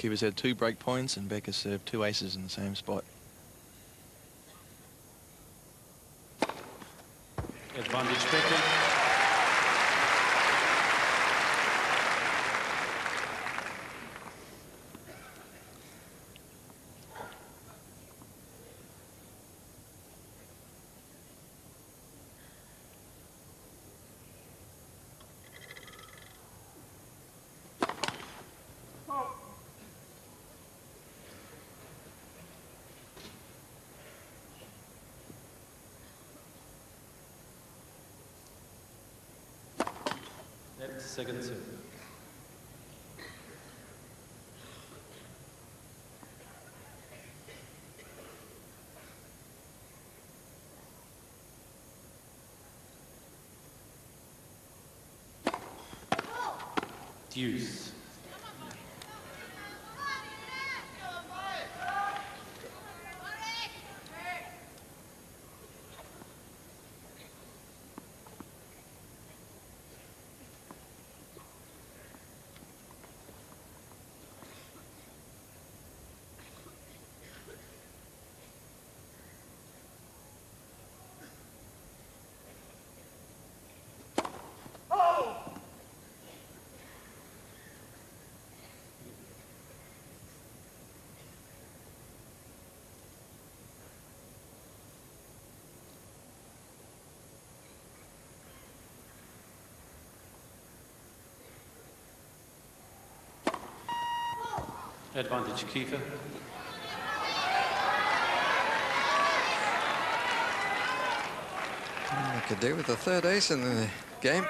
Keeper's had 2 break points and Becker served 2 aces in the same spot. Advantage Becker. Second serve. Deuce. Advantage Kiefer. They could do with the 3rd ace in the game.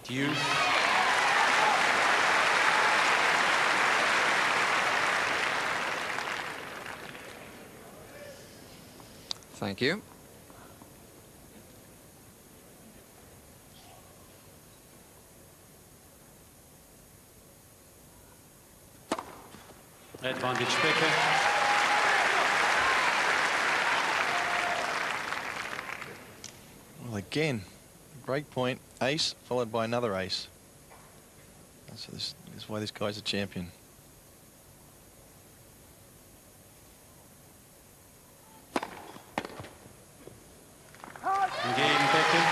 Deuce. Thank you. Advantage Becker. Well, again, break point, ace, followed by another ace. So this is why this guy's a champion. Game Becker.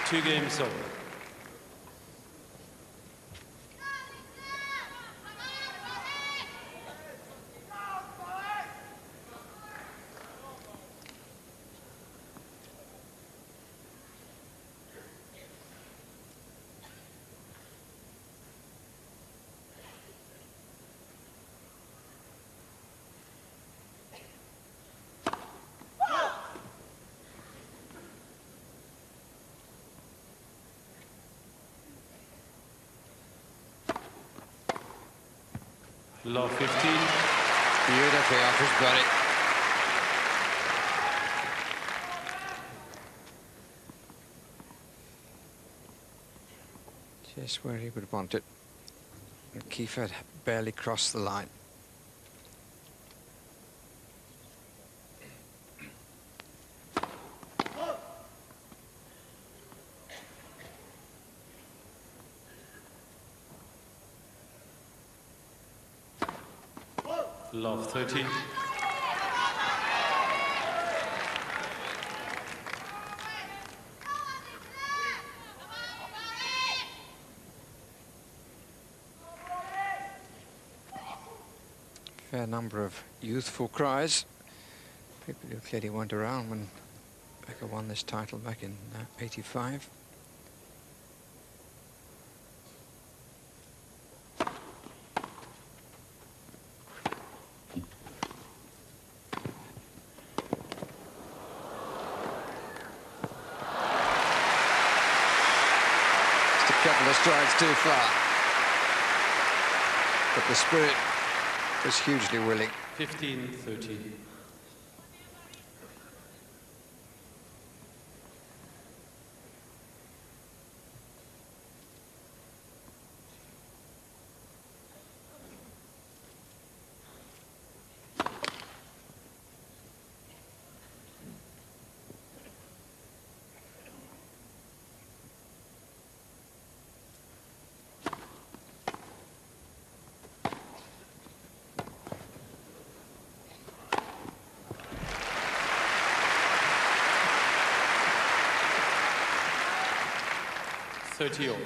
Two games over. Low 15. Beautifully off his body. Just where he would want it. And Kiefer had barely crossed the line. Love 13. Fair number of youthful cries. People who clearly weren't around when Becker won this title back in '85. Couple of strides too far, but the spirit was hugely willing. 15-13. 30 all.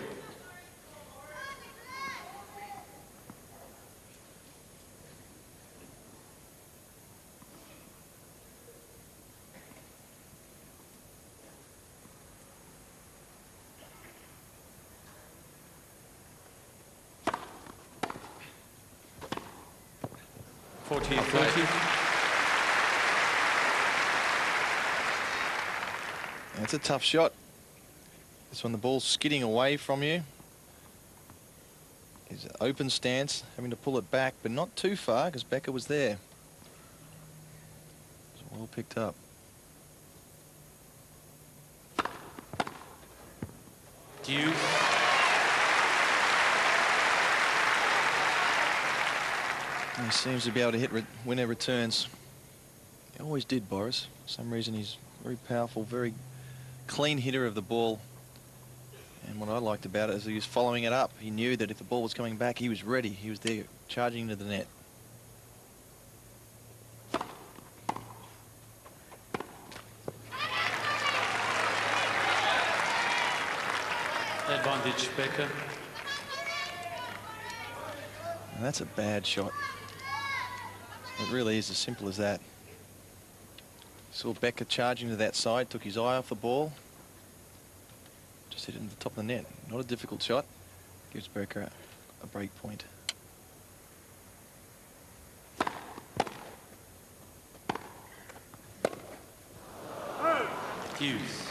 That's a tough shot. This one, the ball's skidding away from you. It's an open stance, having to pull it back, but not too far because Becker was there. It's well picked up. Deuce. He seems to be able to hit winner returns. He always did, Boris. For some reason, he's very powerful, very clean hitter of the ball. And what I liked about it is he was following it up. He knew that if the ball was coming back, he was ready. He was there, charging into the net. Advantage, Becker. And that's a bad shot. It really is as simple as that. Saw Becker charging to that side, took his eye off the ball. Just hit it into the top of the net. Not a difficult shot. Gives Becker a break point. Deuce.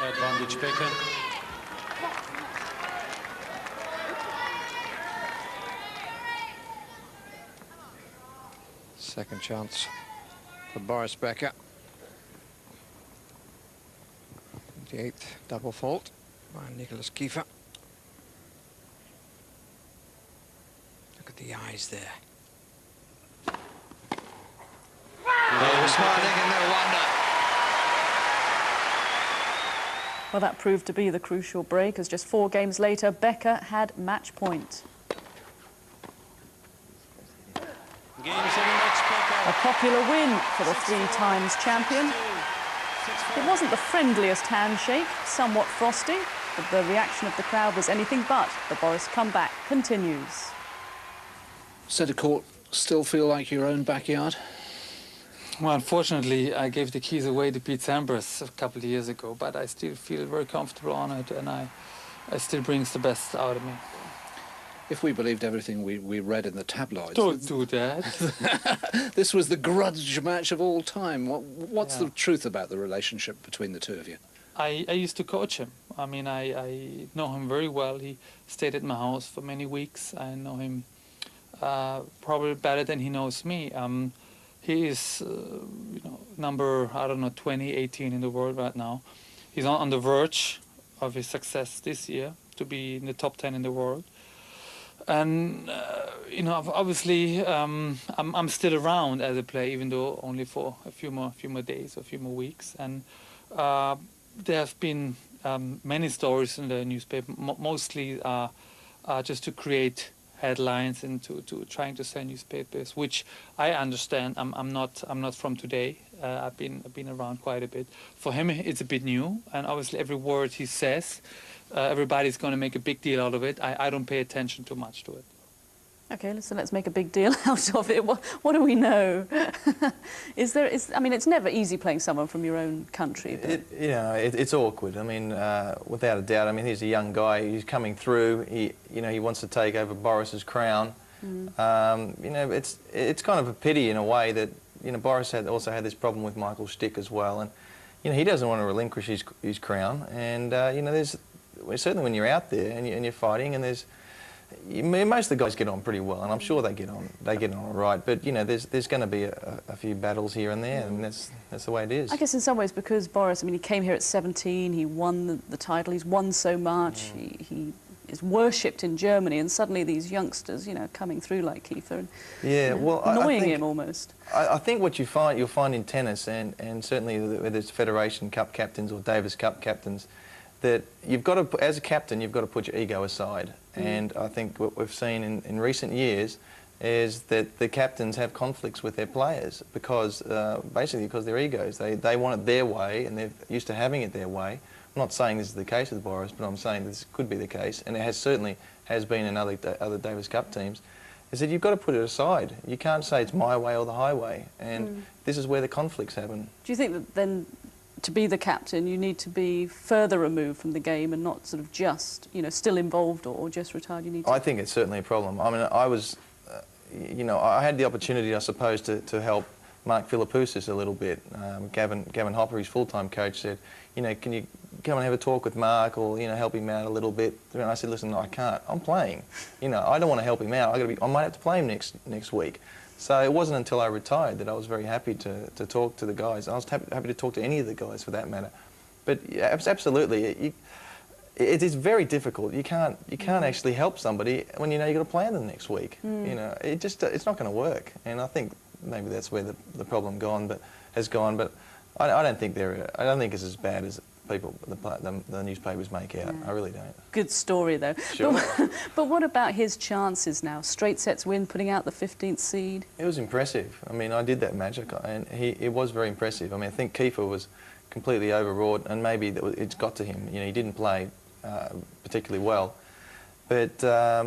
Advantage, Becker. Second chance for Boris Becker. The 8th double fault by Nicholas Kiefer. Look at the eyes there. They were smiling and no wonder. Well, that proved to be the crucial break, as just 4 games later, Becker had match point. A popular win for the 3-times champion. It wasn't the friendliest handshake, somewhat frosty, but the reaction of the crowd was anything but. The Boris comeback continues. Centre court still feel like your own backyard? Well, unfortunately, I gave the keys away to Pete Sampras a couple of years ago, but I still feel very comfortable on it, and I still brings the best out of me. If we believed everything we read in the tabloids... Don't do that. This was the grudge match of all time. What's the truth about the relationship between the two of you? I used to coach him. I mean, I know him very well. He stayed at my house for many weeks. I know him probably better than he knows me. He is, you know, number, I don't know, 20, 18 in the world right now. He's on the verge of his success this year to be in the top 10 in the world. And, you know, obviously, I'm still around as a player, even though only for a few more days, a few more weeks. And there have been many stories in the newspaper, mostly just to create headlines and to trying to sell newspapers, which I understand. I'm not from today. I've been around quite a bit. For him, it's a bit new, and obviously every word he says, everybody's going to make a big deal out of it. I don't pay attention too much to it. Okay, so let's make a big deal out of it. What do we know? I mean, it's never easy playing someone from your own country. But... It's awkward. I mean, without a doubt. I mean, he's a young guy. He's coming through. He wants to take over Boris's crown. Mm. It's kind of a pity in a way that Boris also had this problem with Michael Stick as well, and he doesn't want to relinquish his crown. And there's certainly when you're out there and you're fighting, and there's Most of the guys get on pretty well, and I'm sure they get on all right. But you know, there's going to be a few battles here and there, and that's the way it is. I guess in some ways because Boris, I mean, he came here at 17, he won the title, he's won so much, he is worshipped in Germany, and suddenly these youngsters, you know, coming through like Kiefer, and well, annoying him almost. I think what you'll find in tennis, and certainly whether it's Federation Cup captains or Davis Cup captains, that you've got to, as a captain, you've got to put your ego aside. And I think what we've seen in recent years is that the captains have conflicts with their players because, basically because their egos. They want it their way, and they're used to having it their way. I'm not saying this is the case with Boris, but I'm saying this could be the case, and it certainly has been in other Davis Cup teams, is that you've got to put it aside. You can't say it's my way or the highway, and this is where the conflicts happen. Do you think that then, to be the captain, you need to be further removed from the game and not sort of just, you know, still involved or just retired? You need to... I think it's certainly a problem. I mean, I was, you know, I had the opportunity, I suppose, to help Mark Philippoussis a little bit. Gavin Hopper, his full-time coach, said, you know, can you come and have a talk with Mark, or, you know, help him out a little bit? And I said, listen, I can't. I'm playing. You know, I don't want to help him out. I might have to play him next week. So it wasn't until I retired that I was very happy to talk to the guys. I was happy to talk to any of the guys for that matter. But yeah, absolutely, it is very difficult. You can't actually help somebody when you know you've got to play them next week. You know, it's not going to work. And I think maybe that's where the problem has gone. But I don't think it's as bad as the newspapers make out. I really don't. Good story though. Sure. But what about his chances now? Straight sets win, putting out the 15th seed. It was impressive. I mean, I did that match, and it was very impressive. I mean, I think Kiefer was completely overwrought, and maybe it's got to him. You know, he didn't play particularly well. But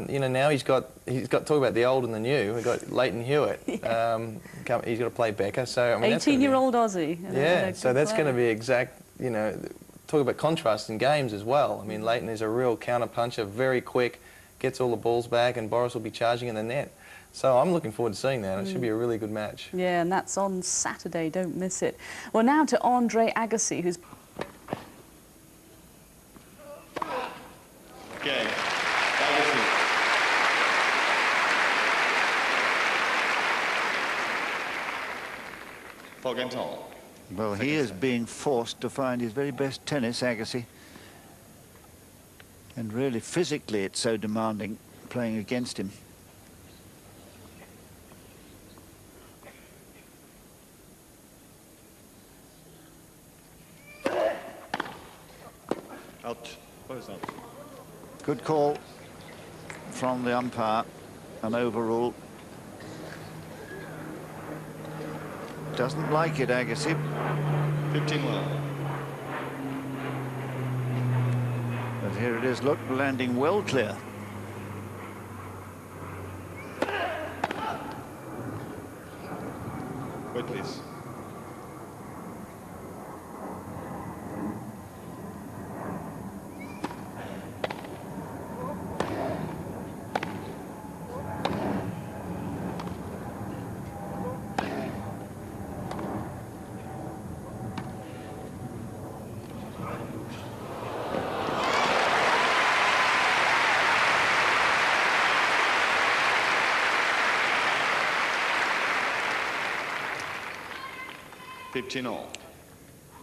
you know, now he's got talk about the old and the new. We've got Leighton Hewitt. He's got to play Becker. So I mean, 18-year-old Aussie. Yeah, so that's going to be exact. You know, talk about contrast in games as well. I mean, Leighton is a real counter puncher, very quick, gets all the balls back, and Boris will be charging in the net. So I'm looking forward to seeing that. It should be a really good match. Yeah, and that's on Saturday. Don't miss it. Well, now to Andre Agassi, who's... Okay, Agassi. For game time. Well, he is being forced to find his very best tennis, Agassi. And really, physically, it's so demanding playing against him. Out. Close out. Good call from the umpire, an overrule. Doesn't like it, Agassi. 15-1. But here it is, look, landing well clear. Wait, please.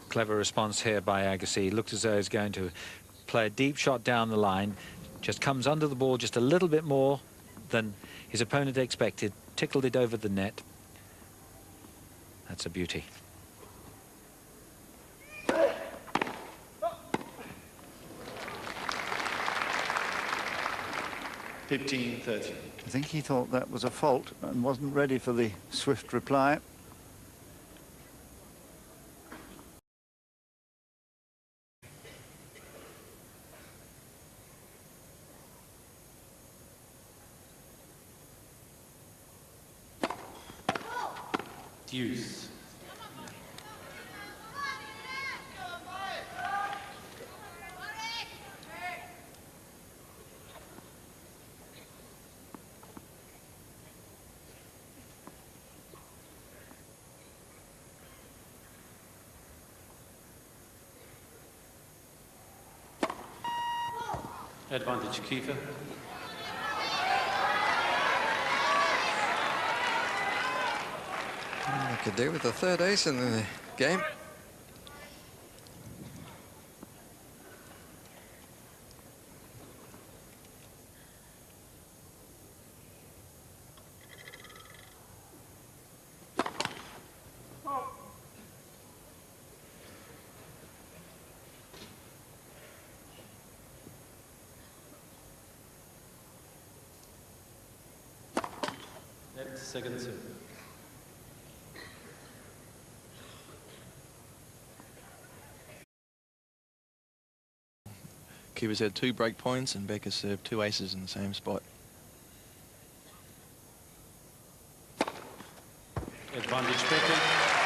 Clever response here by Agassi. Looked as though he's going to play a deep shot down the line. Just comes under the ball just a little bit more than his opponent expected. Tickled it over the net. That's a beauty. I think he thought that was a fault and wasn't ready for the swift reply. Deuce. Advantage, Kiefer. Could do with the third ace in the game. Net second serve. Keeper's had 2 break points and Becker served 2 aces in the same spot. Advantage Becker.